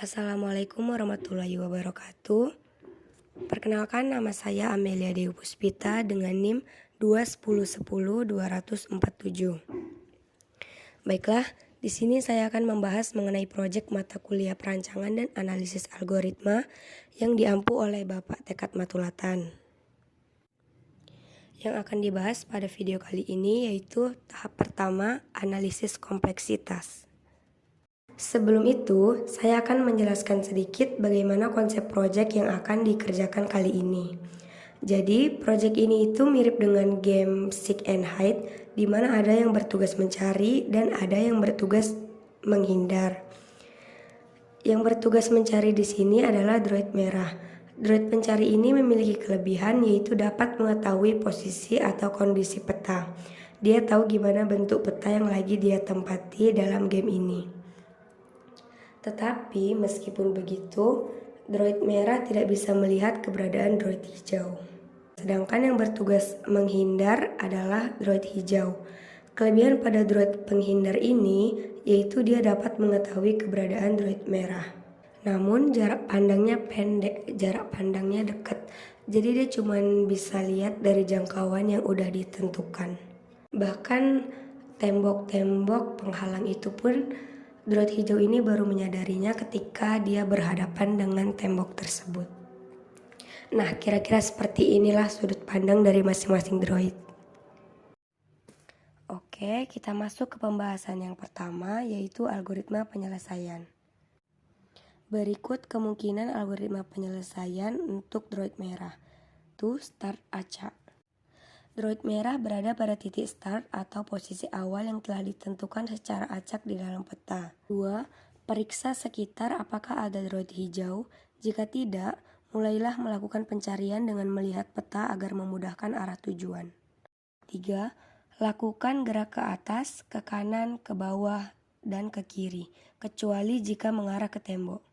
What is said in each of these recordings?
Assalamualaikum warahmatullahi wabarakatuh. Perkenalkan, nama saya Amelia Dewi Puspita dengan NIM 2010247. Baiklah, di sini saya akan membahas mengenai proyek mata kuliah perancangan dan analisis algoritma yang diampu oleh Bapak Tekad Matulatan. Yang akan dibahas pada video kali ini yaitu tahap pertama, analisis kompleksitas. Sebelum itu, saya akan menjelaskan sedikit bagaimana konsep proyek yang akan dikerjakan kali ini. Jadi, proyek ini itu mirip dengan game Seek and Hide, di mana ada yang bertugas mencari dan ada yang bertugas menghindar. Yang bertugas mencari di sini adalah droid merah. Droid pencari ini memiliki kelebihan yaitu dapat mengetahui posisi atau kondisi peta. Dia tahu gimana bentuk peta yang lagi dia tempati dalam game ini. Tetapi meskipun begitu, droid merah tidak bisa melihat keberadaan droid hijau. Sedangkan yang bertugas menghindar adalah droid hijau. Kelebihan pada droid penghindar ini yaitu dia dapat mengetahui keberadaan droid merah. Namun jarak pandangnya pendek, jarak pandangnya dekat. Jadi dia cuma bisa lihat dari jangkauan yang udah ditentukan. Bahkan tembok-tembok penghalang itu pun droid hijau ini baru menyadarinya ketika dia berhadapan dengan tembok tersebut. Nah, kira-kira seperti inilah sudut pandang dari masing-masing droid. Oke, kita masuk ke pembahasan yang pertama, yaitu algoritma penyelesaian. Berikut kemungkinan algoritma penyelesaian untuk droid merah. To start acak. Droid merah berada pada titik start atau posisi awal yang telah ditentukan secara acak di dalam peta. 2. Periksa sekitar apakah ada droid hijau. Jika tidak, mulailah melakukan pencarian dengan melihat peta agar memudahkan arah tujuan. 3. Lakukan gerak ke atas, ke kanan, ke bawah, dan ke kiri, kecuali jika mengarah ke tembok.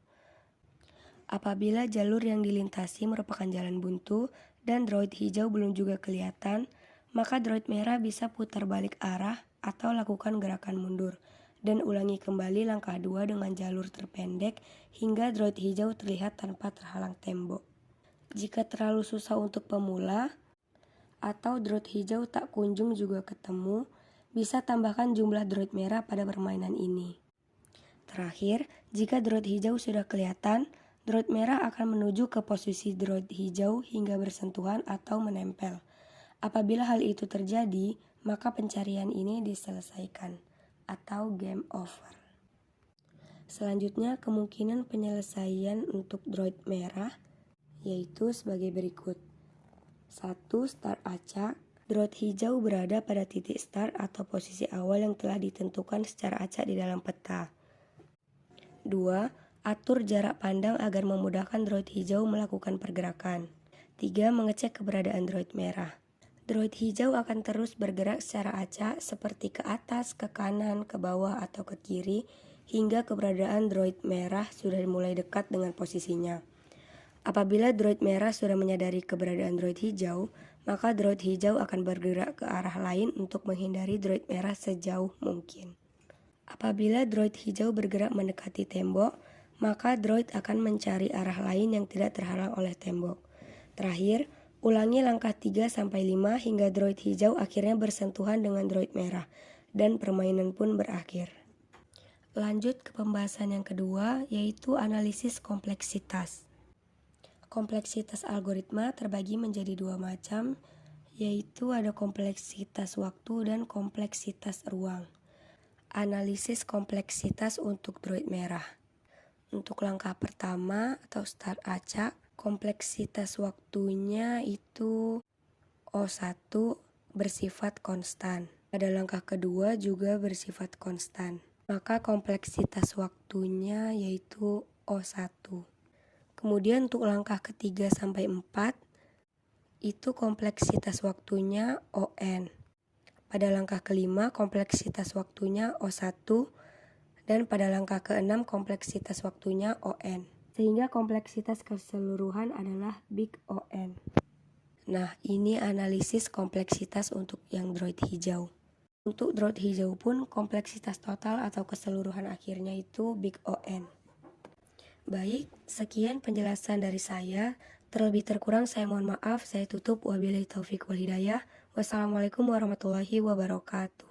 Apabila jalur yang dilintasi merupakan jalan buntu dan droid hijau belum juga kelihatan, maka droid merah bisa putar balik arah atau lakukan gerakan mundur dan ulangi kembali langkah 2 dengan jalur terpendek hingga droid hijau terlihat tanpa terhalang tembok. Jika terlalu susah untuk pemula atau droid hijau tak kunjung juga ketemu, bisa tambahkan jumlah droid merah pada permainan ini. Terakhir, jika droid hijau sudah kelihatan, droid merah akan menuju ke posisi droid hijau hingga bersentuhan atau menempel. Apabila hal itu terjadi, maka pencarian ini diselesaikan atau game over. Selanjutnya, kemungkinan penyelesaian untuk droid merah yaitu sebagai berikut. 1. Start acak. Droid hijau berada pada titik start atau posisi awal yang telah ditentukan secara acak di dalam peta. 2. Atur jarak pandang agar memudahkan droid hijau melakukan pergerakan. 3. Mengecek keberadaan droid merah. Droid hijau akan terus bergerak secara acak seperti ke atas, ke kanan, ke bawah, atau ke kiri hingga keberadaan droid merah sudah mulai dekat dengan posisinya. Apabila droid merah sudah menyadari keberadaan droid hijau, maka droid hijau akan bergerak ke arah lain untuk menghindari droid merah sejauh mungkin. Apabila droid hijau bergerak mendekati tembok, maka droid akan mencari arah lain yang tidak terhalang oleh tembok. Terakhir, ulangi langkah 3-5 hingga droid hijau akhirnya bersentuhan dengan droid merah dan permainan pun berakhir. Lanjut ke pembahasan yang kedua, yaitu analisis kompleksitas. Kompleksitas algoritma terbagi menjadi dua macam, yaitu ada kompleksitas waktu dan kompleksitas ruang. Analisis kompleksitas untuk droid merah. Untuk langkah pertama atau start acak, kompleksitas waktunya itu O1 bersifat konstan. Pada langkah kedua juga bersifat konstan. Maka kompleksitas waktunya yaitu O1. Kemudian untuk langkah ketiga sampai 4 itu kompleksitas waktunya ON. Pada langkah kelima kompleksitas waktunya O1 dan pada langkah ke-6 kompleksitas waktunya ON. Sehingga kompleksitas keseluruhan adalah Big ON. Nah, ini analisis kompleksitas untuk yang droid hijau. Untuk droid hijau pun kompleksitas total atau keseluruhan akhirnya itu Big ON. Baik, sekian penjelasan dari saya. Terlebih terkurang saya mohon maaf. Saya tutup. Wabillahi taufiq wal hidayah. Wassalamualaikum warahmatullahi wabarakatuh.